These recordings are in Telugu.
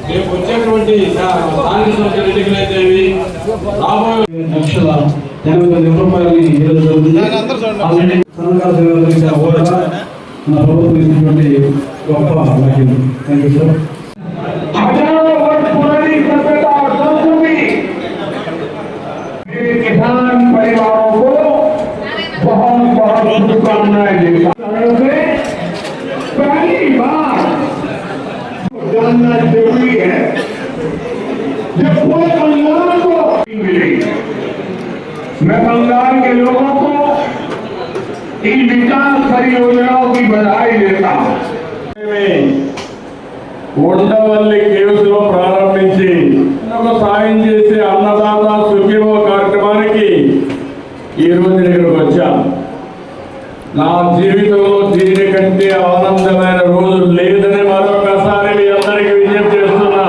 రేపు వచ్చేటువంటి స్థానిక సంస్థల ఎన్నికలైతే రాబోయే లక్షల 80,000 రూపాయలని ఈరోజు జరుగుతుంది. మన ప్రభుత్వం ఇచ్చినటువంటి గొప్ప భాగ్యం. Thank you sir. किसान परिवारों को बहुत बहुत शुभकामनाएं देता हूं। पहली बात जानना जरूरी है, जब पूरे बंगाल को मिली, मैं बंगाल के लोगों को इन विकास परियोजनाओं की बधाई देता हूं। ఉండవల్లి కేవ్స్ లో ప్రారంభించి సాయం చేసే అన్నదాత సుఖీభవ కార్యక్రమానికి ఈ రోజు ఇక్కడికి వచ్చా. నా జీవితంలో దీనికంటే ఆనందమైన రోజు లేదని మరొకసారి మీ అందరికీ విజ్ఞప్తి చేస్తున్నా.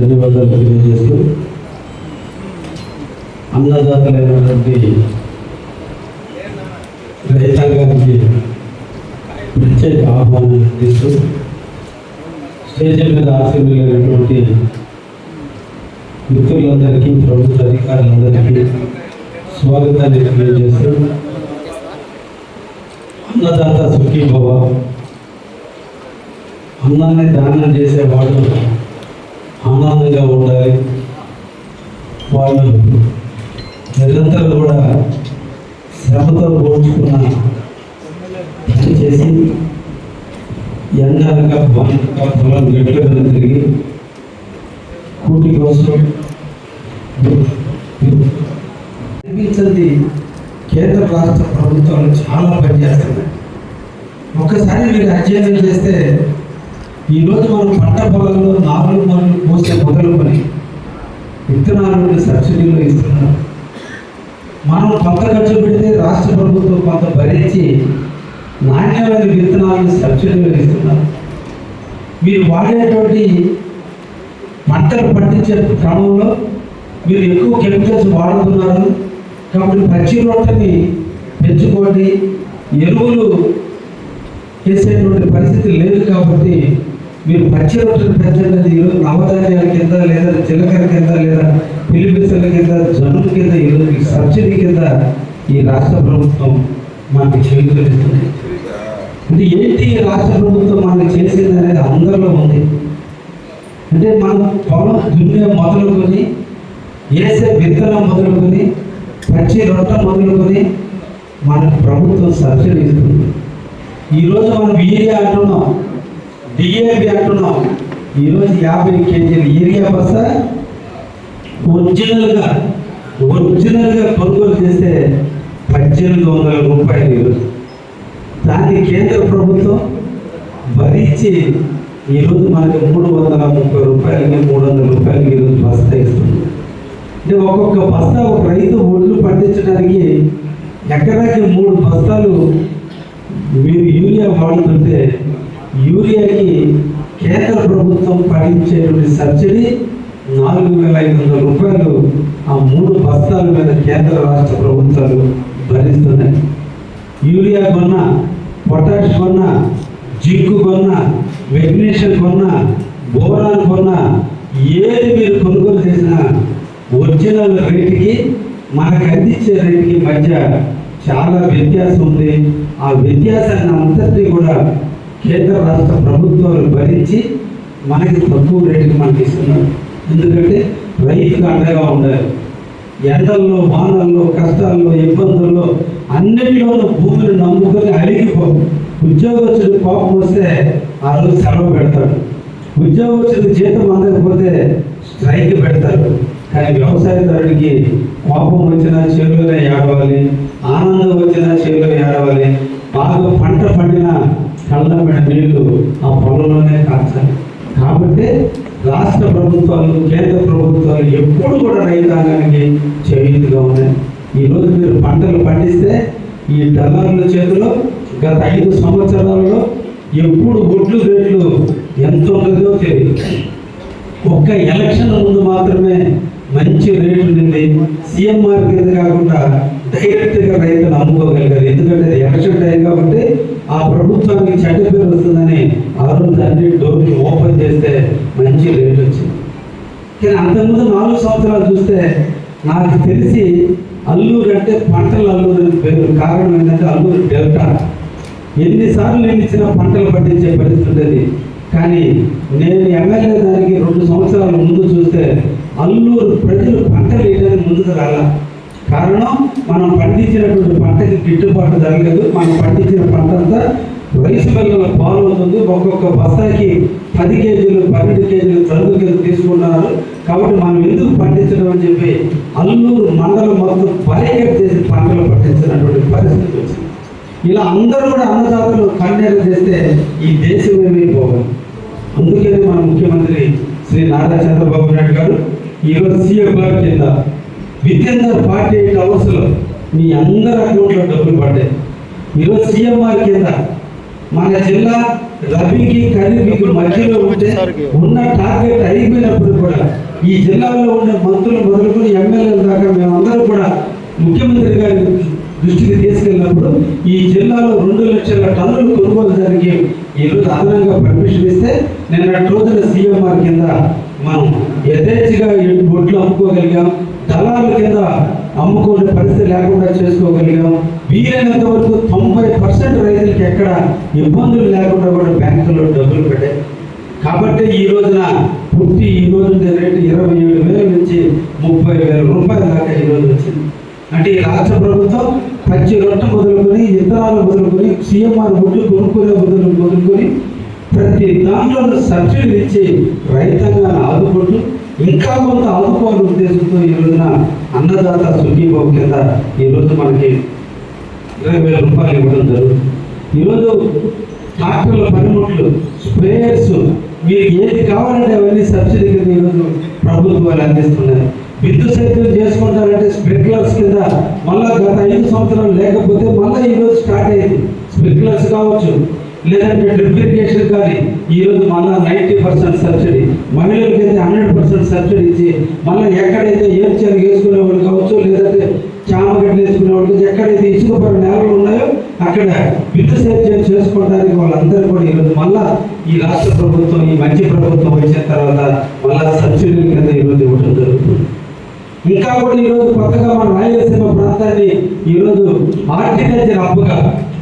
ధన్యవాదాలు తెలియజేస్తూ అన్నదాతలైనటువంటి రైతాంగానికి ప్రత్యేక ఆహ్వానం అందిస్తూ స్టేజ్ మీద ఆశీర్వైనటువంటి మిత్రులందరికీ, ప్రభుత్వ అధికారులందరికీ స్వాగతాన్ని తెలియజేస్తూ అన్నదాత సుఖీభవ, అన్నాన్ని దానం చేసేవాడు ఆనందంగా ఉండాలి. వాళ్ళు నిరంతరం కూడా శ్రమతో పోల్చుకున్న పని చేసి ఎండనక వానక పొలం గట్టిగా తిరిగి కూటి కోసం నిర్మించింది కేంద్ర రాష్ట్ర ప్రభుత్వాలు చాలా పనిచేస్తున్నాయి. ఒక్కసారి మీరు అధ్యయనం చేస్తే ఈరోజు మనం పంట పొలంలో 4 మందులు పోసే మొదలుకొని విత్తనాలను సబ్సిడీలో ఇస్తున్నారు. మనం కొంత ఖర్చు పెడితే రాష్ట్ర ప్రభుత్వం కొంత భరించి నాణ్యమైన విత్తనాలను సబ్సిడీలో ఇస్తున్నారు. మీరు వాడేటువంటి పంటలు పండించే క్రమంలో మీరు ఎక్కువ కెమికల్స్ వాడుతున్నారు. కాబట్టి పచ్చి రొట్టెని పెంచుకోండి, ఎరువులు వేసేటువంటి పరిస్థితి లేదు. కాబట్టి మీరు పచ్చి రొట్టెలు పెంచండి. ఈరోజు నవధాన్యాల కింద లేదా జీలకర్ర కింద లేదా పిలిపిసల కింద జనుల కింద ఈరోజు సబ్సిడీ కింద ఈ రాష్ట్ర ప్రభుత్వం మనకి చేకూరుస్తుంది. అంటే ఏంటి రాష్ట్ర ప్రభుత్వం మనకి చేసింది అనేది అందరిలో ఉంది. అంటే మనం పొలం దున్నే మొదలుకొని, వేసే విత్తనం మొదలుకొని, పచ్చి రొట్టె మొదలుకొని మనకు ప్రభుత్వం సబ్సిడీ ఇస్తుంది. ఈరోజు మనం యూరియా అంటున్నాం, డిఏపి అంటున్నాం. ఈరోజు 50 కేజీలు యూరియా బస్తా ఒరిజినల్గా కొనుగోలు చేస్తే 1800 రూపాయలు ఈరోజు. దాన్ని కేంద్ర ప్రభుత్వం భరించి ఈరోజు మనకి 330 రూపాయలకి 300 రూపాయలకి ఈరోజు బస్తా ఇస్తుంది. అంటే ఒక్కొక్క బస్తా ఒక రైతు ఒడ్లు పండించడానికి ఎకరాకి 3 బస్తాలు మీరు యూరియా వాడుతుంటే యూరియాకి కేంద్ర ప్రభుత్వం పడించేటువంటి సబ్సిడీ 4,500 రూపాయలు ఆ 3 బస్తాల మీద కేంద్ర రాష్ట్ర ప్రభుత్వాలు భరిస్తున్నాయి. యూరియా కొన్నా, పొటాష్ కొన్నా, జింకు కొన్నా, మెగ్నీషియం కొన్నా, బోరాన్ కొన్నా, ఏది మీరు కొనుగోలు చేసినా ఒరిజినల్ రేటుకి మనకు అందించే రేటుకి మధ్య చాలా వ్యత్యాసం ఉంది. ఆ వ్యత్యాసాన్ని అంతటి కూడా కేంద్ర రాష్ట్ర ప్రభుత్వాలు భరించి మనకి తక్కువ రేటుకి మనకి ఇస్తున్నారు. ఎందుకంటే రైతుకు అండగా ఉండాలి. ఎండల్లో, వానల్లో, కష్టాల్లో, ఇబ్బందుల్లో అన్నిటిలోనూ భూమిని నమ్ముకొని అలిగిపో. ఉద్యోగస్తుడికి కోపం వస్తే ఆ రోజు సెలవు పెడతాడు. ఉద్యోగస్తుడికి జీతం అందకపోతే స్ట్రైక్ పెడతారు. కానీ వ్యవసాయదారుడికి కోపం వచ్చినా చేలోనే ఏడవాలి, ఆనందం వచ్చినా చేలో ఏడవాలి. బాగా పంట పండిన కళ్ళ మీద నీళ్లు ఆ పొలంలోనే కాచాలి. కాబట్టి రాష్ట్ర ప్రభుత్వాలు, కేంద్ర ప్రభుత్వాలు ఎప్పుడు కూడా రైతాంగానికి చేయూతగా ఉన్నాయి. ఈరోజు మీరు పంటలు పండిస్తే ఈ దళారుల చేతిలో గత 5 సంవత్సరాలలో ఎప్పుడు ఒడ్లు రేట్లు ఎంత ఉన్నదో తెలియదు. ఒక్క ఎలక్షన్ ముందు మాత్రమే మంచి రేటు ఉండింది. సీఎంఆర్ కింద కాకుండా డైరెక్ట్గా రైతులు అమ్ముకోగలిగారు. ఎందుకంటే అది ఎలక్షన్ టైం కాబట్టి ఆ ప్రభుత్వానికి చెడ్డ పేరు వస్తుందని ఆ రోజు అన్ని డోర్లు ఓపెన్ చేస్తే మంచి రేటు వచ్చింది. కానీ అంతకుముందు 4 సంవత్సరాలు చూస్తే నాకు తెలిసి అల్లూరు అంటే పంటల అల్లూరు అని పేరు. కారణం ఏంటంటే అల్లూరు డెల్టా ఎన్నిసార్లు నేను ఇచ్చిన పంటలు పండించే పరిస్థితి ఉండేది. కానీ నేను ఎమ్మెల్యే దానికి 2 సంవత్సరాల ముందు చూస్తే అల్లూరు ప్రజలు పంటలు వేయడానికి ముందుకు రాల. కారణం మనం పండించినటువంటి పంటకి గిట్టుబాటు జరగలేదు. మనం పండించిన పంట అంతా రైస్ మిల్లుల పాలవుతుంది. ఒక్కొక్క బస్తాకి 10 కేజీలు 12 కేజీలు తరుగు కింద తీసుకున్నారు. కాబట్టి మనం ఎందుకు పండించడం అని చెప్పి అల్లూరు మండలం మొత్తం బైకట్ చేసి పంటలు పండించినటువంటి పరిస్థితి వచ్చింది. ఇలా అందరూ కూడా అన్నదాతలు కన్నెర చేస్తే ఈ దేశం ఏమైపోవాలి. అందుకని మన ముఖ్యమంత్రి శ్రీ నారా చంద్రబాబు నాయుడు గారు ఈరోజు సీఎంఆర్ కింద వితిన్ 48 అవర్స్లో మీ అందరి అకౌంట్లో డబ్బులు పడ్డాయి. ఈరోజు సీఎంఆర్ కింద మన జిల్లా రబీకి ఖరీఫ్కి మధ్యలో ఉంటే ఉన్న టార్గెట్ అయిపోయినప్పుడు కూడా ఈ జిల్లాలో ఉండే మంత్రులు మొదలుకొని ఎమ్మెల్యేల దాకా మేమందరూ కూడా ముఖ్యమంత్రి గారి దృష్టికి తీసుకెళ్ళినప్పుడు ఈ జిల్లాలో 2 లక్షల టన్నులు కొనుగోలు జరిగి ఈరోజు అదనంగా పర్మిషన్ ఇస్తే నిన్న రోజున సీఎంఆర్ కింద మనం యథేచ్ఛగా బొట్లు అమ్ముకోగలిగాం. దళాల కింద అమ్ముకునే పరిస్థితి లేకుండా చేసుకోగలిగాం. వీలైనంత వరకు 90% రైతులకి ఎక్కడ ఇబ్బందులు లేకుండా కూడా బ్యాంకుల్లో డబ్బులు పెట్టాయి. కాబట్టి ఈ రోజున పుట్టి ఈ రోజు రేటు 27,000 నుంచి 30,000 రూపాయల దాకా ఈరోజు వచ్చింది. అంటే ఈ రాష్ట్ర ప్రభుత్వం పచ్చి రొట్టె మొదలుకొని విత్తనాలు మొదలుకొని సీఎంఆర్ బొడ్లు కొనుక్కునే మొదలుకొని ప్రతి దాంట్లో సబ్సిడీ ఇచ్చి రైతాంగాన్ని ఆదుకుంటూ ఇంకా కొంత ఆదుకోవాలని ఉద్దేశంతో ఈ రోజున అన్నదాత సుఖీభావ కింద ఈరోజు మనకి 20,000 రూపాయలు ఇవ్వడం జరుగుతుంది. ఈరోజు ట్రాక్టర్ల పనిముట్లు, స్ప్రేయర్స్, మీరు ఏది కావాలంటే అవన్నీ సబ్సిడీ కింద ఈరోజు ప్రభుత్వాలు అందిస్తున్నాయి. విద్యుత్ సేద్యం చేసుకుంటారంటే స్ప్రింక్లర్స్ కింద మళ్ళీ గత 5 సంవత్సరాలు లేకపోతే మళ్ళీ ఈరోజు స్టార్ట్ అయింది. స్ప్రింక్లర్స్ కావచ్చు, లేదంటే డ్రిప్ ఇరిగేషన్ కానీ ఈరోజు మళ్ళీ 90% సబ్సిడీ, మహిళలకైతే 100% సబ్సిడీ ఇచ్చి మళ్ళీ ఎక్కడైతే ఏర్చలు వేసుకునే వాళ్ళు కావచ్చు, లేదంటే చామగడ్డలు వేసుకునే వాళ్ళు ఎక్కడైతే ఇసుకపర నేలలు ఉన్నాయో అక్కడ విద్యుత్ సేద్యం చేసుకోవడానికి వాళ్ళందరూ కూడా ఈరోజు మళ్ళీ ఈ రాష్ట్ర ప్రభుత్వం ఈ మంచి ప్రభుత్వం వచ్చిన తర్వాత మళ్ళీ సబ్సిడీ కింద ఈరోజు ఇవ్వడం జరుగుతుంది. ఇంకా కూడా ఈరోజు కొత్తగా మన రాయలసీమ ప్రాంతాన్ని ఈరోజు హార్టికల్చర్ హబ్గా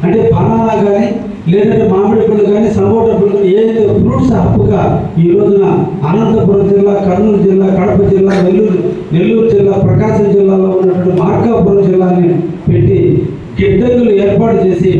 అంటే బనానా కానీ లేదంటే మామిడి పళ్ళు కానీ సపోటా పళ్ళు కానీ ఏదైతే ఫ్రూట్స్ హబ్గా ఈ రోజున అనంతపురం జిల్లా, కర్నూలు జిల్లా, కడప జిల్లా, నెల్లూరు జిల్లా, ప్రకాశం జిల్లాలో ఉన్నటువంటి మార్కాపురం జిల్లాని పెట్టి గిడ్డంగులు ఏర్పాటు చేసి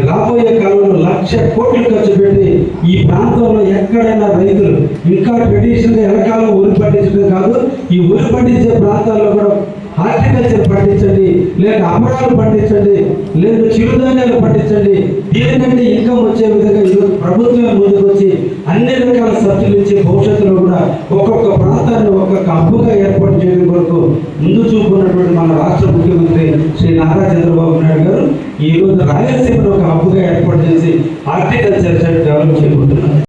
రాబోయే కాలంలో 1,00,000 కోట్లు ఖర్చు పెట్టి ఈ ప్రాంతంలో ఎక్కడైనా రైతులు ఇంకా ట్రెడిషనల్గా ఎలకాలం ఊరి పండించడం కాదు, ఈ ఊరి పండించే ప్రాంతాల్లో కూడా హార్టికల్చర్ పండించండి, లేదా అమరాలు పండించండి, లేదా చిరుధాన్యాలు పండించండి. దీనికంటే ఇన్కమ్ వచ్చే విధంగా ఈరోజు ప్రభుత్వమే ముందుకు వచ్చి అన్ని రకాల సబ్సిడీలు ఇచ్చి భవిష్యత్తులో కూడా ఒక్కొక్క ప్రాంతాన్ని ఒక్కొక్క హబ్బుగా ఏర్పాటు చేయడం కొరకు ముందు చూపున్నటువంటి మన రాష్ట్ర ముఖ్యమంత్రి శ్రీ నారా చంద్రబాబు నాయుడు గారు ఈరోజు రాయలసీమను ఒక హబ్బుగా ఏర్పాటు చేసి హార్టికల్చర్ డెవలప్ చేయబోతున్నారు.